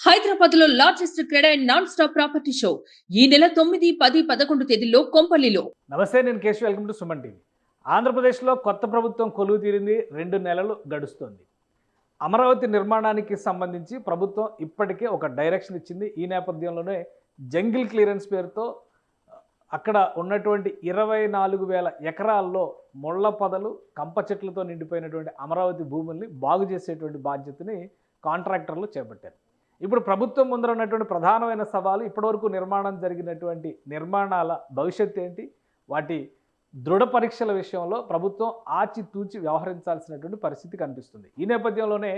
హైదరాబాద్ లో largest క్రెడా and non stop property show ఈ నెల 9, 10, 11 తేదీల్లో కొంపల్లిలో. నమస్తే, నేను Keshav. Welcome to Suman TV. ఆంధ్రప్రదేశ్లో కొత్త ప్రభుత్వం కొలువు తీరింది. 2 నెలలు గడుస్తోంది. అమరావతి నిర్మాణానికి సంబంధించి ప్రభుత్వం ఇప్పటికే ఒక డైరెక్షన్ ఇచ్చింది. ఈ నేపథ్యంలోనే జంగిల్ క్లియరెన్స్ పేరుతో అక్కడ ఉన్నటువంటి 24,000 ఎకరాల్లో ముళ్ళ పొదలు, కంప చెట్లతో నిండిపోయినటువంటి అమరావతి భూముల్ని బాగు చేసేటువంటి బాధ్యతని కాంట్రాక్టర్లు చేపట్టారు. ఇప్పుడు ప్రభుత్వం ముందర ఉన్నటువంటి ప్రధానమైన సవాలు ఇప్పటివరకు నిర్మాణం జరిగినటువంటి నిర్మాణాల భవిష్యత్తు ఏంటి, వాటి దృఢ పరీక్షల విషయంలో ప్రభుత్వం ఆచితూచి వ్యవహరించాల్సినటువంటి పరిస్థితి కనిపిస్తుంది. ఈ నేపథ్యంలోనే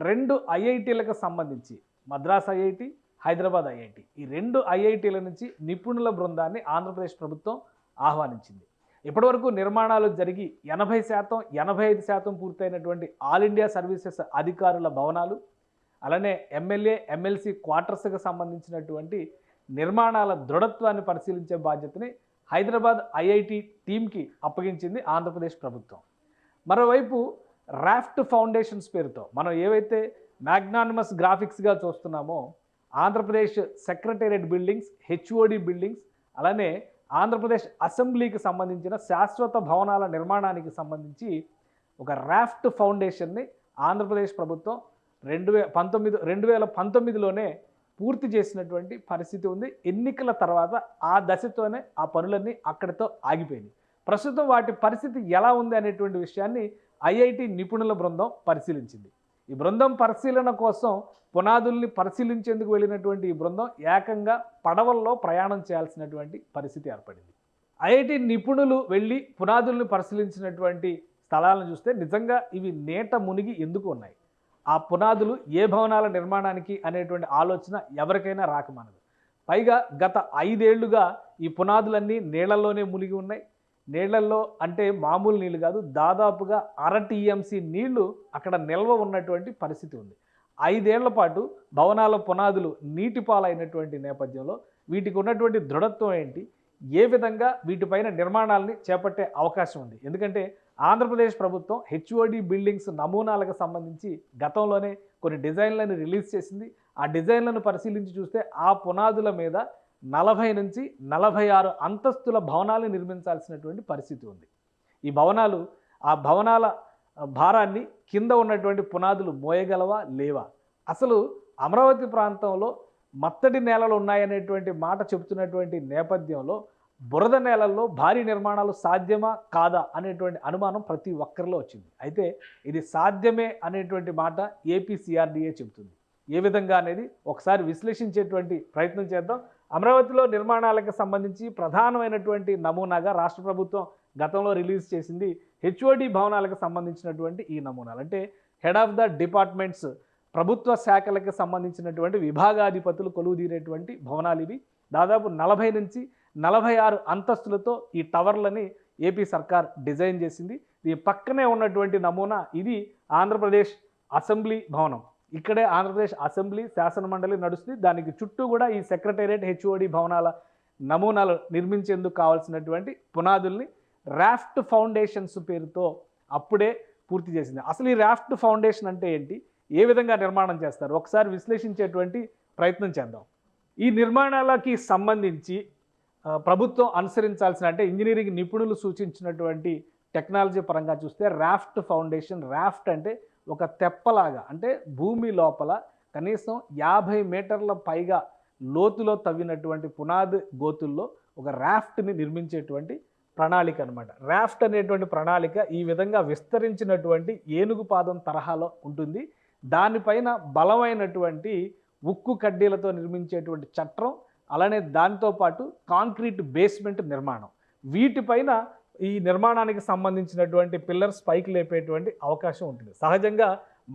2 ఐఐటీలకు సంబంధించి మద్రాస్ ఐఐటి, హైదరాబాద్ ఐఐటి, ఈ 2 ఐఐటీల నుంచి నిపుణుల బృందాన్ని ఆంధ్రప్రదేశ్ ప్రభుత్వం ఆహ్వానించింది. ఇప్పటివరకు నిర్మాణాలు జరిగి 80%, 85% పూర్తయినటువంటి ఆల్ ఇండియా సర్వీసెస్ అధికారుల భవనాలు, అలానే ఎమ్మెల్యే, ఎమ్మెల్సీ క్వార్టర్స్కి సంబంధించినటువంటి నిర్మాణాల దృఢత్వాన్ని పరిశీలించే బాధ్యతని హైదరాబాద్ ఐఐటి టీంకి అప్పగించింది ఆంధ్రప్రదేశ్ ప్రభుత్వం. మరోవైపు రాఫ్ట్ ఫౌండేషన్స్ పేరుతో మనం ఏవైతే magnanimous గ్రాఫిక్స్గా చూస్తున్నామో Andhra Pradesh secretariat buildings, HOD buildings, అలానే ఆంధ్రప్రదేశ్ అసెంబ్లీకి సంబంధించిన శాశ్వత భవనాల నిర్మాణానికి సంబంధించి ఒక రాఫ్ట్ ఫౌండేషన్ని ఆంధ్రప్రదేశ్ ప్రభుత్వం 2019లోనే పూర్తి చేసినటువంటి పరిస్థితి ఉంది. ఎన్నికల తర్వాత ఆ దశతోనే ఆ పనులన్నీ అక్కడితో ఆగిపోయినాయి. ప్రస్తుతం వాటి పరిస్థితి ఎలా ఉంది అనేటువంటి విషయాన్ని ఐఐటి నిపుణుల బృందం పరిశీలించింది. ఈ బృందం పరిశీలన కోసం పునాదుల్ని పరిశీలించేందుకు వెళ్ళినటువంటి ఈ బృందం ఏకంగా పడవల్లో ప్రయాణం చేయాల్సినటువంటి పరిస్థితి ఏర్పడింది. ఐఐటి నిపుణులు వెళ్ళి పునాదుల్ని పరిశీలించినటువంటి స్థలాలను చూస్తే నిజంగా ఇవి నీట మునిగి ఎందుకు ఉన్నాయి, ఆ పునాదులు ఏ భవనాల నిర్మాణానికి అనేటువంటి ఆలోచన ఎవరికైనా రాకమానదు. పైగా గత 5 ఏళ్లుగా ఈ పునాదులన్నీ నీళ్లలోనే మునిగి ఉన్నాయి. నీళ్లలో అంటే మామూలు నీళ్లు కాదు, దాదాపుగా 1/2 టీఎంసీ నీళ్లు అక్కడ నిల్వ ఉన్నటువంటి పరిస్థితి ఉంది. 5 ఏళ్ల పాటు భవనాల పునాదులు నీటి పాలైనటువంటి నేపథ్యంలో వీటికి ఉన్నటువంటి దృఢత్వం ఏంటి, ఏ విధంగా వీటిపైన నిర్మాణాలని చేపట్టే అవకాశం ఉంది. ఎందుకంటే ఆంధ్రప్రదేశ్ ప్రభుత్వం హెచ్ఓడి బిల్డింగ్స్ నమూనాలకు సంబంధించి గతంలోనే కొన్ని డిజైన్లను రిలీజ్ చేసింది. ఆ డిజైన్లను పరిశీలించి చూస్తే ఆ పునాదుల మీద 40 నుంచి 46 అంతస్తుల భవనాలు నిర్మించాల్సినటువంటి పరిస్థితి ఉంది. ఈ భవనాలు, ఆ భవనాల భారాన్ని కింద ఉన్నటువంటి పునాదులు మోయగలవా లేవా? అసలు అమరావతి ప్రాంతంలో మత్తడి నేలలు ఉన్నాయనేటువంటి మాట చెబుతున్నటువంటి నేపథ్యంలో బురద నేలల్లో భారీ నిర్మాణాలు సాధ్యమా కాదా అనేటువంటి అనుమానం ప్రతి ఒక్కరిలో వచ్చింది. అయితే ఇది సాధ్యమే అనేటువంటి మాట ఏపీసీఆర్డీఏ చెబుతుంది. ఏ విధంగా అనేది ఒకసారి విశ్లేషించేటువంటి ప్రయత్నం చేద్దాం. అమరావతిలో నిర్మాణాలకు సంబంధించి ప్రధానమైనటువంటి నమూనాగా రాష్ట్ర ప్రభుత్వం గతంలో రిలీజ్ చేసింది హెచ్ఓడి భవనాలకు సంబంధించినటువంటి ఈ నమూనాలు. అంటే హెడ్ ఆఫ్ ద డిపార్ట్మెంట్స్, ప్రభుత్వ శాఖలకు సంబంధించినటువంటి విభాగాధిపతులు కొలువుదీరేటువంటి భవనాలు ఇవి. దాదాపు 40 నుంచి 46 అంతస్తులతో ఈ టవర్లని ఏపీ సర్కార్ డిజైన్ చేసింది. ఈ పక్కనే ఉన్నటువంటి నమూనా ఇది ఆంధ్రప్రదేశ్ అసెంబ్లీ భవనం. ఇక్కడే ఆంధ్రప్రదేశ్ అసెంబ్లీ శాసన మండలి నడుస్తుంది. దానికి చుట్టూ కూడా ఈ సెక్రటేరియట్ హెచ్ఓడి భవనాల నమూనాలు నిర్మించేందుకు కావాల్సినటువంటి పునాదుల్ని రాఫ్ట్ ఫౌండేషన్స్ పేరుతో అప్పుడే పూర్తి చేసింది. అసలు ఈ రాఫ్ట్ ఫౌండేషన్ అంటే ఏంటి, ఏ విధంగా నిర్మాణం చేస్తారు, ఒకసారి విశ్లేషించేటువంటి ప్రయత్నం చేద్దాం. ఈ నిర్మాణాలకి సంబంధించి ప్రభుత్వం అనుసరించాల్సిన, అంటే ఇంజనీరింగ్ నిపుణులు సూచించినటువంటి టెక్నాలజీ పరంగా చూస్తే రాఫ్ట్ ఫౌండేషన్, రాఫ్ట్ అంటే ఒక తెప్పలాగా, అంటే భూమి లోపల కనీసం 50 మీటర్ల పైగా లోతులో తవ్వినటువంటి పునాది గోతుల్లో ఒక రాఫ్ట్ని నిర్మించేటువంటి ప్రణాళిక అనమాట. రాఫ్ట్ అనేటువంటి ప్రణాళిక ఈ విధంగా విస్తరించినటువంటి ఏనుగు పాదం తరహాలో ఉంటుంది. దానిపైన బలమైనటువంటి ఉక్కు కడ్డీలతో నిర్మించేటువంటి చట్రం, అలానే దాంతోపాటు కాంక్రీట్ బేస్మెంట్ నిర్మాణం, వీటిపైన ఈ నిర్మాణానికి సంబంధించినటువంటి పిల్లర్స్ పైకి లేపేటువంటి అవకాశం ఉంటుంది. సహజంగా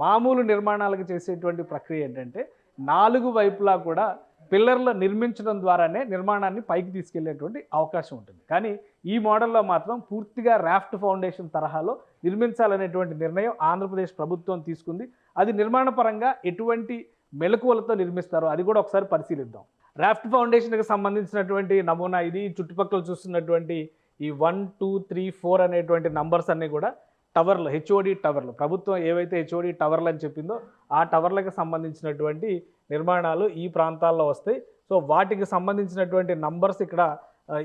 మామూలు నిర్మాణాలకు చేసేటువంటి ప్రక్రియ ఏంటంటే 4 వైపులా కూడా పిల్లర్లు నిర్మించడం ద్వారానే నిర్మాణాన్ని పైకి తీసుకెళ్లేటువంటి అవకాశం ఉంటుంది. కానీ ఈ మోడల్లో మాత్రం పూర్తిగా రాఫ్ట్ ఫౌండేషన్ తరహాలో నిర్మించాలనేటువంటి నిర్ణయం ఆంధ్రప్రదేశ్ ప్రభుత్వం తీసుకుంది. అది నిర్మాణ పరంగా ఎటువంటి మెలకువలతో నిర్మిస్తారో అది కూడా ఒకసారి పరిశీలిద్దాం. రాఫ్ట్ ఫౌండేషన్కి సంబంధించినటువంటి నమూనా ఇది. చుట్టుపక్కల చూస్తున్నటువంటి ఈ 1, 2, 3, 4 అనేటువంటి నంబర్స్ అన్నీ కూడా టవర్లు, హెచ్ఓడి టవర్లు, ప్రభుత్వం ఏవైతే హెచ్ఓడి టవర్లు అని చెప్పిందో ఆ టవర్లకు సంబంధించినటువంటి నిర్మాణాలు ఈ ప్రాంతాల్లో వస్తాయి. సో వాటికి సంబంధించినటువంటి నంబర్స్ ఇక్కడ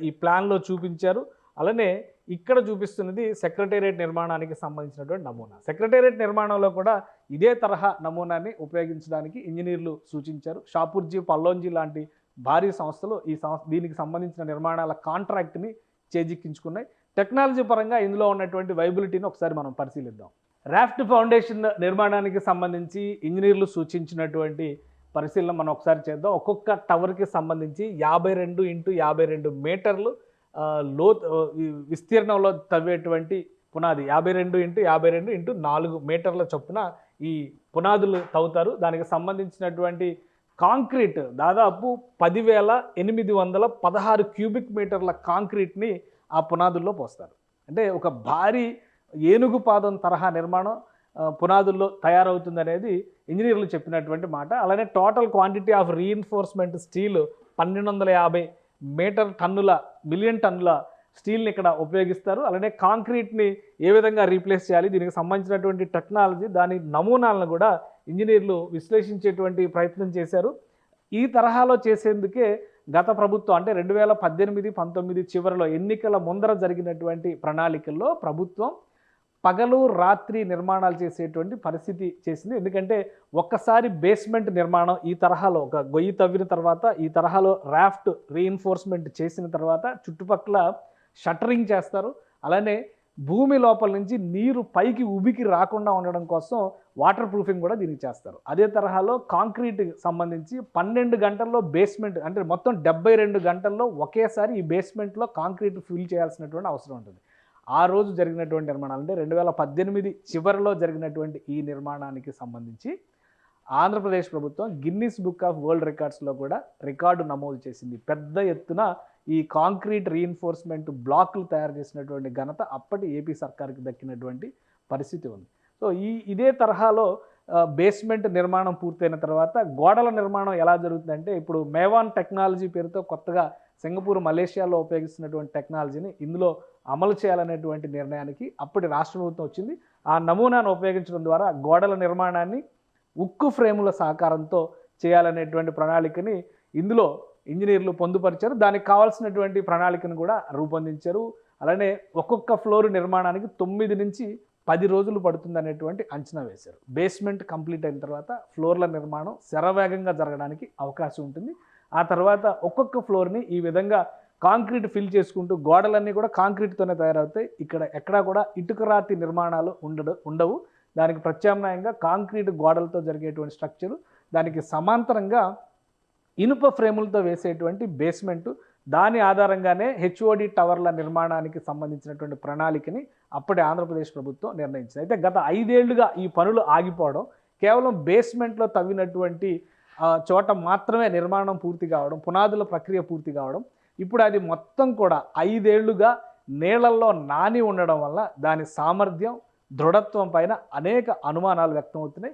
ఈ ప్లాన్లో చూపించారు. అలానే ఇక్కడ చూపిస్తున్నది సెక్రటేరియట్ నిర్మాణానికి సంబంధించినటువంటి నమూనా. సెక్రటేరియట్ నిర్మాణంలో కూడా ఇదే తరహా నమూనాని ఉపయోగించడానికి ఇంజనీర్లు సూచించారు. షాపూర్జీ, పల్లోంజీ లాంటి భారీ సంస్థలు దీనికి సంబంధించిన నిర్మాణాల కాంట్రాక్ట్ని చేజిక్కించుకున్నాయి. టెక్నాలజీ పరంగా ఇందులో ఉన్నటువంటి వైబిలిటీని ఒకసారి మనం పరిశీలిద్దాం. రాఫ్ట్ ఫౌండేషన్ నిర్మాణానికి సంబంధించి ఇంజనీర్లు సూచించినటువంటి పరిశీలన మనం ఒకసారి చేద్దాం. ఒక్కొక్క టవర్కి సంబంధించి 52 × 52 మీటర్లు విస్తీర్ణంలో తవ్వేటువంటి పునాది, 52 × 52 × 4 మీటర్ల చొప్పున ఈ పునాదులు తవ్వుతారు. దానికి సంబంధించినటువంటి కాంక్రీట్ దాదాపు 10,816 క్యూబిక్ మీటర్ల కాంక్రీట్ని ఆ పునాదుల్లో పోస్తారు. అంటే ఒక భారీ ఏనుగు పాదం తరహా నిర్మాణం పునాదుల్లో తయారవుతుందనేది ఇంజనీర్లు చెప్పినటువంటి మాట. అలానే total quantity of reinforcement steel 1250 million టన్నుల స్టీల్ని ఇక్కడ ఉపయోగిస్తారు. అలానే కాంక్రీట్ని ఏ విధంగా రీప్లేస్ చేయాలి, దీనికి సంబంధించినటువంటి టెక్నాలజీ, దాని నమూనాలను కూడా ఇంజనీర్లు విశ్లేషించేటువంటి ప్రయత్నం చేశారు. ఈ తరహాలో చేసేందుకే గత ప్రభుత్వం అంటే 2018-19 చివరిలో ఎన్నికల ముందర జరిగినటువంటి ప్రణాళికల్లో ప్రభుత్వం పగలు రాత్రి నిర్మాణాలు చేసేటువంటి పరిస్థితి చేసింది. ఎందుకంటే ఒక్కసారి బేస్మెంట్ నిర్మాణం ఈ తరహాలో ఒక గొయ్యి తవ్విన తర్వాత ఈ తరహాలో రాఫ్ట్ రీఇన్ఫోర్స్మెంట్ చేసిన తర్వాత చుట్టుపక్కల షట్టరింగ్ చేస్తారు. అలానే భూమి లోపల నుంచి నీరు పైకి ఉబికి రాకుండా ఉండడం కోసం వాటర్ ప్రూఫింగ్ కూడా దీనికి చేస్తారు. అదే తరహాలో కాంక్రీట్ సంబంధించి 12 గంటల్లో బేస్మెంట్ అంటే మొత్తం 72 గంటల్లో ఒకేసారి ఈ బేస్మెంట్లో కాంక్రీట్ ఫిల్ చేయాల్సినటువంటి అవసరం ఉంటుంది. ఆ రోజు జరిగినటువంటి నిర్మాణాలు అంటే 2018 చివరిలో జరిగినటువంటి ఈ నిర్మాణానికి సంబంధించి ఆంధ్రప్రదేశ్ ప్రభుత్వం గిన్నిస్ బుక్ ఆఫ్ వరల్డ్ రికార్డ్స్లో కూడా రికార్డు నమోదు చేసింది. పెద్ద ఎత్తున ఈ కాంక్రీట్ రీఇన్ఫోర్స్మెంట్ బ్లాక్లు తయారు చేసినటువంటి ఘనత అప్పటి ఏపీ సర్కార్కి దక్కినటువంటి పరిస్థితి ఉంది. సో ఇదే తరహాలో బేస్మెంట్ నిర్మాణం పూర్తయిన తర్వాత గోడల నిర్మాణం ఎలా జరుగుతుందంటే ఇప్పుడు మేవాన్ టెక్నాలజీ పేరుతో కొత్తగా సింగపూర్, మలేషియాలో ఉపయోగిస్తున్నటువంటి టెక్నాలజీని ఇందులో అమలు చేయాలనేటువంటి నిర్ణయానికి అప్పటి రాష్ట్ర ప్రభుత్వం వచ్చింది. ఆ నమూనాను ఉపయోగించడం ద్వారా గోడల నిర్మాణాన్ని ఉక్కు ఫ్రేముల సహకారంతో చేయాలనేటువంటి ప్రణాళికని ఇందులో ఇంజనీర్లు పొందుపరిచారు. దానికి కావాల్సినటువంటి ప్రణాళికను కూడా రూపొందించారు. అలానే ఒక్కొక్క ఫ్లోర్ నిర్మాణానికి 9 నుంచి 10 రోజులు పడుతుందనేటువంటి అంచనా వేశారు. బేస్మెంట్ కంప్లీట్ అయిన తర్వాత ఫ్లోర్ల నిర్మాణం శరవేగంగా జరగడానికి అవకాశం ఉంటుంది. ఆ తర్వాత ఒక్కొక్క ఫ్లోర్ని ఈ విధంగా కాంక్రీట్ ఫిల్ చేసుకుంటూ గోడలన్నీ కూడా కాంక్రీట్తోనే తయారవుతాయి. ఇక్కడ ఎక్కడా కూడా ఇటుక రాతి నిర్మాణాలు ఉండవు. దానికి ప్రత్యామ్నాయంగా కాంక్రీట్ గోడలతో జరిగేటువంటి స్ట్రక్చరు, దానికి సమాంతరంగా ఇనుప ఫ్రేములతో వేసేటువంటి బేస్మెంటు, దాని ఆధారంగానే హెచ్ఓడి టవర్ల నిర్మాణానికి సంబంధించినటువంటి ప్రణాళికని అప్పటి ఆంధ్రప్రదేశ్ ప్రభుత్వం నిర్ణయించింది. అయితే గత 5 ఏళ్లుగా ఈ పనులు ఆగిపోవడం, కేవలం బేస్మెంట్లో తవ్వినటువంటి చోట మాత్రమే నిర్మాణం పూర్తి కావడం, పునాదుల ప్రక్రియ పూర్తి కావడం, ఇప్పుడు అది మొత్తం కూడా 5 ఏళ్లుగా నీళ్లలో నాని ఉండడం వల్ల దాని సామర్థ్యం, దృఢత్వం పైన అనేక అనుమానాలు వ్యక్తమవుతున్నాయి.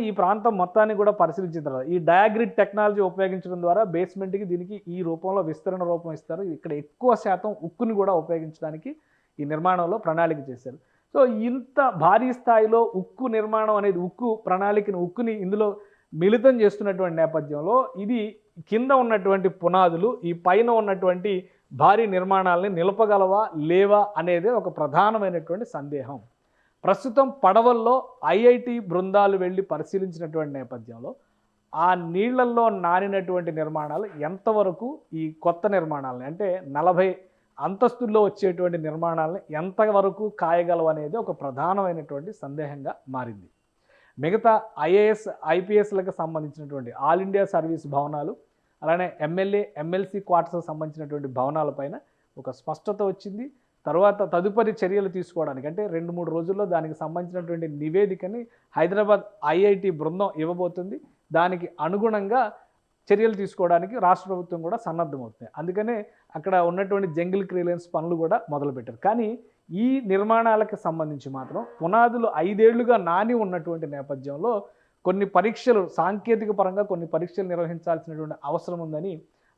ఈ ప్రాంతం మొత్తాన్ని కూడా పరిశీలించిన తర్వాత ఈ డయాగ్రిడ్ టెక్నాలజీ ఉపయోగించడం ద్వారా బేస్మెంట్కి దీనికి ఈ రూపంలో విస్తరణ రూపం ఇస్తారు. ఇక్కడ ఎక్కువ శాతం ఉక్కుని కూడా ఉపయోగించడానికి ఈ నిర్మాణంలో ప్రణాళిక చేశారు. సో ఇంత భారీ స్థాయిలో ఉక్కు నిర్మాణం అనేది ఉక్కుని ఇందులో మిళితం చేస్తున్నటువంటి నేపథ్యంలో ఇది కింద ఉన్నటువంటి పునాదులు ఈ పైన ఉన్నటువంటి భారీ నిర్మాణాలని నిలపగలవా లేవా అనేది ఒక ప్రధానమైనటువంటి సందేహం. ప్రస్తుతం పడవల్లో ఐఐటి బృందాలు వెళ్ళి పరిశీలించినటువంటి నేపథ్యంలో ఆ నీళ్లలో నానినటువంటి నిర్మాణాలు ఎంతవరకు ఈ కొత్త నిర్మాణాలని అంటే 40 అంతస్తుల్లో వచ్చేటువంటి నిర్మాణాలను ఎంతవరకు కాయగలవు అనేది ఒక ప్రధానమైనటువంటి సందేహంగా మారింది. మిగతా ఐఏఎస్, ఐపీఎస్లకు సంబంధించినటువంటి ఆల్ ఇండియా సర్వీస్ భవనాలు, అలానే ఎమ్మెల్యే, ఎమ్మెల్సీ క్వార్టర్స్కి సంబంధించినటువంటి భవనాలపైన ఒక స్పష్టత వచ్చింది. తర్వాత తదుపరి చర్యలు తీసుకోవడానికి అంటే 2-3 రోజుల్లో దానికి సంబంధించినటువంటి నివేదికని హైదరాబాద్ ఐఐటి బృందం ఇవ్వబోతుంది. దానికి అనుగుణంగా చర్యలు తీసుకోవడానికి రాష్ట్ర ప్రభుత్వం కూడా సన్నద్ధమవుతుంది. అందుకనే అక్కడ ఉన్నటువంటి జంగిల్ క్లియరెన్స్ పనులు కూడా మొదలుపెట్టారు. కానీ ఈ నిర్మాణాలకు సంబంధించి మాత్రం పునాదులు 5 ఏళ్లుగా నాని ఉన్నటువంటి నేపథ్యంలో కొన్ని పరీక్షలు, సాంకేతిక పరంగా కొన్ని పరీక్షలు నిర్వహించాల్సినటువంటి అవసరం ఉందని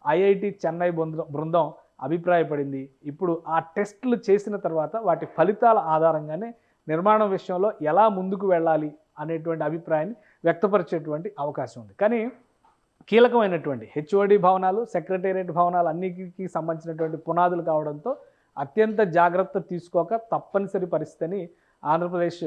ఐఐటి చెన్నై బృందం అభిప్రాయపడింది. ఇప్పుడు ఆ టెస్టులు చేసిన తర్వాత వాటి ఫలితాల ఆధారంగానే నిర్మాణం విషయంలో ఎలా ముందుకు వెళ్ళాలి అనేటువంటి అభిప్రాయాన్ని వ్యక్తపరిచేటువంటి అవకాశం ఉంది. కానీ కీలకమైనటువంటి హెచ్ఓడి భవనాలు, సెక్రటేరియట్ భవనాలు అన్నిటికీ సంబంధించినటువంటి పునాదులు కావడంతో అత్యంత జాగ్రత్త తీసుకోక తప్పనిసరి పరిస్థితిని ఆంధ్రప్రదేశ్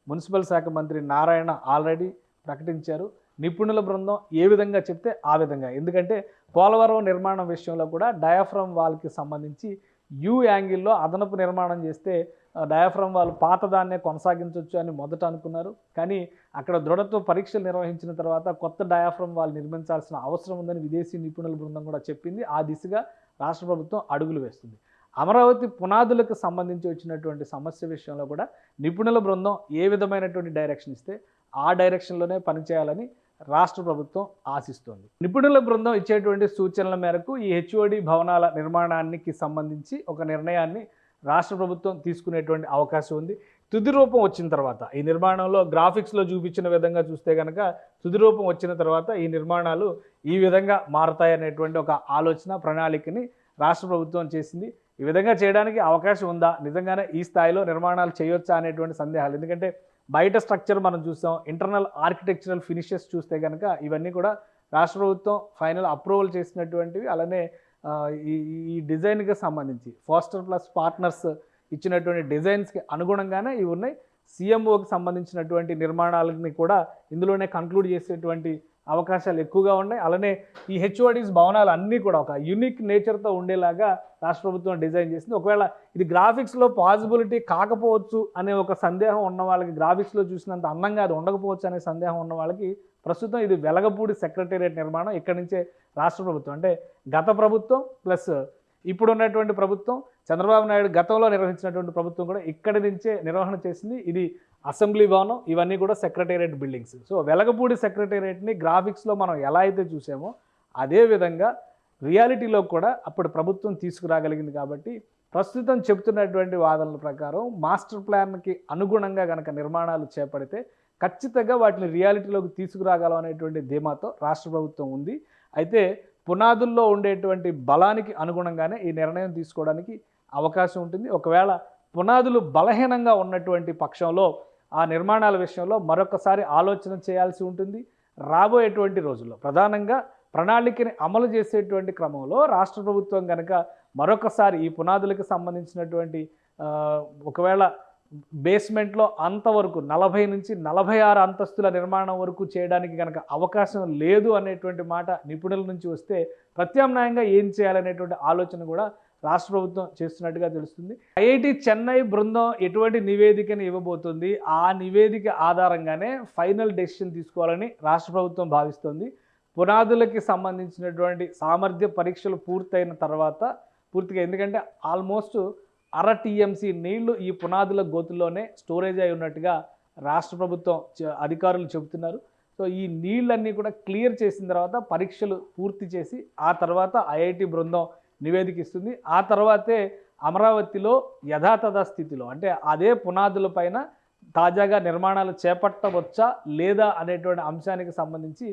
మున్సిపల్ శాఖ మంత్రి నారాయణ ఆల్రెడీ ప్రకటించారు. నిపుణుల బృందం ఏ విధంగా చెప్తే ఆ విధంగా. ఎందుకంటే పోలవరం నిర్మాణం విషయంలో కూడా డయాఫ్రమ్ వాల్కి సంబంధించి యూ యాంగిల్లో అదనపు నిర్మాణం చేస్తే డయాఫ్రమ్ వాల్ పాతదాన్నే కొనసాగించవచ్చు అని మొదట అనుకున్నారు. కానీ అక్కడ దృఢత్వ పరీక్షలు నిర్వహించిన తర్వాత కొత్త డయాఫ్రమ్ వాల్ నిర్మించాల్సిన అవసరం ఉందని విదేశీ నిపుణుల బృందం కూడా చెప్పింది. ఆ దిశగా రాష్ట్ర ప్రభుత్వం అడుగులు వేస్తుంది. అమరావతి పునాదులకు సంబంధించి వచ్చినటువంటి సమస్య విషయంలో కూడా నిపుణుల బృందం ఏ విధమైనటువంటి డైరెక్షన్ ఇస్తే ఆ డైరెక్షన్లోనే పనిచేయాలని రాష్ట్ర ప్రభుత్వం ఆశిస్తోంది. నిపుణుల బృందం ఇచ్చేటువంటి సూచనల మేరకు ఈ హెచ్ఓడి భవనాల నిర్మాణానికి సంబంధించి ఒక నిర్ణయాన్ని రాష్ట్ర ప్రభుత్వం తీసుకునేటువంటి అవకాశం ఉంది. తుది రూపం వచ్చిన తర్వాత ఈ నిర్మాణంలో గ్రాఫిక్స్లో చూపించిన విధంగా చూస్తే కనుక తుది రూపం వచ్చిన తర్వాత ఈ నిర్మాణాలు ఈ విధంగా మారతాయనేటువంటి ఒక ఆలోచన ప్రణాళికని రాష్ట్ర ప్రభుత్వం చేసింది. ఈ విధంగా చేయడానికి అవకాశం ఉందా, నిజంగానే ఈ స్థాయిలో నిర్మాణాలు చేయొచ్చా అనేటువంటి సందేహాలు. ఎందుకంటే బయట స్ట్రక్చర్ మనం చూసాం, ఇంటర్నల్ ఆర్కిటెక్చరల్ ఫినిషెస్ చూస్తే కనుక ఇవన్నీ కూడా రాష్ట్ర ప్రభుత్వం ఫైనల్ అప్రూవల్ చేసినటువంటివి. అలానే ఈ డిజైన్కి సంబంధించి ఫాస్టర్ ప్లస్ పార్ట్నర్స్ ఇచ్చినటువంటి డిజైన్స్కి అనుగుణంగానే ఇవి ఉన్నాయి. సీఎంఓకి సంబంధించినటువంటి నిర్మాణాలని కూడా ఇందులోనే కంక్లూడ్ చేసేటువంటి అవకాశాలు ఎక్కువగా ఉన్నాయి. అలానే ఈ హెచ్ఓడిస్ భవనాలు అన్నీ కూడా ఒక యూనిక్ నేచర్తో ఉండేలాగా రాష్ట్ర ప్రభుత్వం డిజైన్ చేసింది. ఒకవేళ ఇది గ్రాఫిక్స్లో పాసిబిలిటీ కాకపోవచ్చు అనే ఒక సందేహం ఉన్న వాళ్ళకి, గ్రాఫిక్స్లో చూసినంత అందంగా అది ఉండకపోవచ్చు అనే సందేహం ఉన్న వాళ్ళకి ప్రస్తుతం ఇది వెలగపూడి సెక్రటేరియట్ నిర్మాణం. ఇక్కడి నుంచే రాష్ట్ర ప్రభుత్వం అంటే గత ప్రభుత్వం ప్లస్ ఇప్పుడు ఉన్నటువంటి ప్రభుత్వం, చంద్రబాబు నాయుడు గతంలో నిర్వహించినటువంటి ప్రభుత్వం కూడా ఇక్కడి నుంచే నిర్వహణ చేసింది. ఇది అసెంబ్లీ భవనం, ఇవన్నీ కూడా సెక్రటేరియట్ బిల్డింగ్స్. సో వెలగపూడి సెక్రటేరియట్ని గ్రాఫిక్స్లో మనం ఎలా అయితే చూసామో అదేవిధంగా రియాలిటీలో కూడా అప్పుడు ప్రభుత్వం తీసుకురాగలిగింది. కాబట్టి ప్రస్తుతం చెబుతున్నటువంటి వాదనల ప్రకారం మాస్టర్ ప్లాన్కి అనుగుణంగా కనుక నిర్మాణాలు చేపడితే ఖచ్చితంగా వాటిని రియాలిటీలోకి తీసుకురాగలం అనేటువంటి ధీమాతో రాష్ట్ర ప్రభుత్వం ఉంది. అయితే పునాదుల్లో ఉండేటువంటి బలానికి అనుగుణంగానే ఈ నిర్ణయం తీసుకోవడానికి అవకాశం ఉంటుంది. ఒకవేళ పునాదులు బలహీనంగా ఉన్నటువంటి పక్షంలో ఆ నిర్మాణాల విషయంలో మరొకసారి ఆలోచన చేయాల్సి ఉంటుంది. రాబోయేటువంటి రోజుల్లో ప్రధానంగా ప్రణాళికని అమలు చేసేటువంటి క్రమంలో రాష్ట్ర ప్రభుత్వం కనుక మరొకసారి ఈ పునాదులకు సంబంధించినటువంటి ఒకవేళ బేస్మెంట్లో అంతవరకు 40 నుంచి 46 అంతస్తుల నిర్మాణం వరకు చేయడానికి కనుక అవకాశం లేదు అనేటువంటి మాట నిపుణుల నుంచి వస్తే ప్రత్యామ్నాయంగా ఏం చేయాలనేటువంటి ఆలోచన కూడా రాష్ట్ర ప్రభుత్వం చేస్తున్నట్టుగా తెలుస్తుంది. ఐఐటి చెన్నై బృందం ఎటువంటి నివేదికను ఇవ్వబోతుంది, ఆ నివేదిక ఆధారంగానే ఫైనల్ డెసిషన్ తీసుకోవాలని రాష్ట్ర ప్రభుత్వం భావిస్తోంది. పునాదులకి సంబంధించినటువంటి సామర్థ్య పరీక్షలు పూర్తయిన తర్వాత పూర్తిగా, ఎందుకంటే ఆల్మోస్ట్ 1/2 TMC నీళ్లు ఈ పునాదుల గోతుల్లోనే స్టోరేజ్ అయి ఉన్నట్టుగా రాష్ట్ర ప్రభుత్వం అధికారులు చెబుతున్నారు. సో ఈ నీళ్ళన్నీ కూడా క్లియర్ చేసిన తర్వాత పరీక్షలు పూర్తి చేసి ఆ తర్వాత ఐఐటి బృందం నివేదిక ఇస్తుంది. ఆ తర్వాతే అమరావతిలో యథాతథ స్థితిలో అంటే అదే పునాదుల పైన తాజాగా నిర్మాణాలు చేపట్టవచ్చా లేదా అనేటువంటి అంశానికి సంబంధించి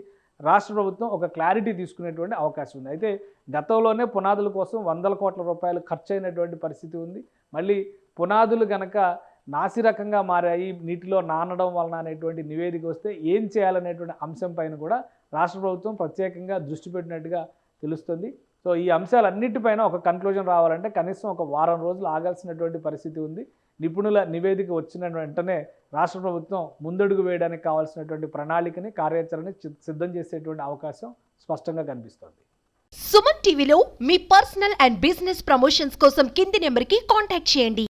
రాష్ట్ర ప్రభుత్వం ఒక క్లారిటీ తీసుకునేటువంటి అవకాశం ఉంది. అయితే గతంలోనే పునాదుల కోసం 100 కోట్ల రూపాయలు ఖర్చు అయినటువంటి పరిస్థితి ఉంది. మళ్ళీ పునాదులు కనుక నాసిరకంగా మారాయి, నీటిలో నానడం వలన అనేటువంటి నివేదిక వస్తే ఏం చేయాలనేటువంటి అంశం పైన కూడా రాష్ట్ర ప్రభుత్వం ప్రత్యేకంగా దృష్టి పెట్టినట్టుగా తెలుస్తుంది. సో ఈ అంశాలన్నిటిపైన ఒక కన్క్లూజన్ రావాలంటే కనీసం ఒక వారం రోజులు ఆగాల్సినటువంటి పరిస్థితి ఉంది. నిపుణుల నివేదిక వచ్చిన వెంటనే రాష్ట్ర ప్రభుత్వం ముందడుగు వేయడానికి కావాల్సినటువంటి ప్రణాళికని, కార్యాచరణని సిద్ధం చేసేటువంటి అవకాశం స్పష్టంగా కనిపిస్తోంది. సుమన్ టీవీలో మీ పర్సనల్ అండ్ బిజినెస్ ప్రమోషన్స్ కోసం కింది నెంబర్కి కాంటాక్ట్ చేయండి.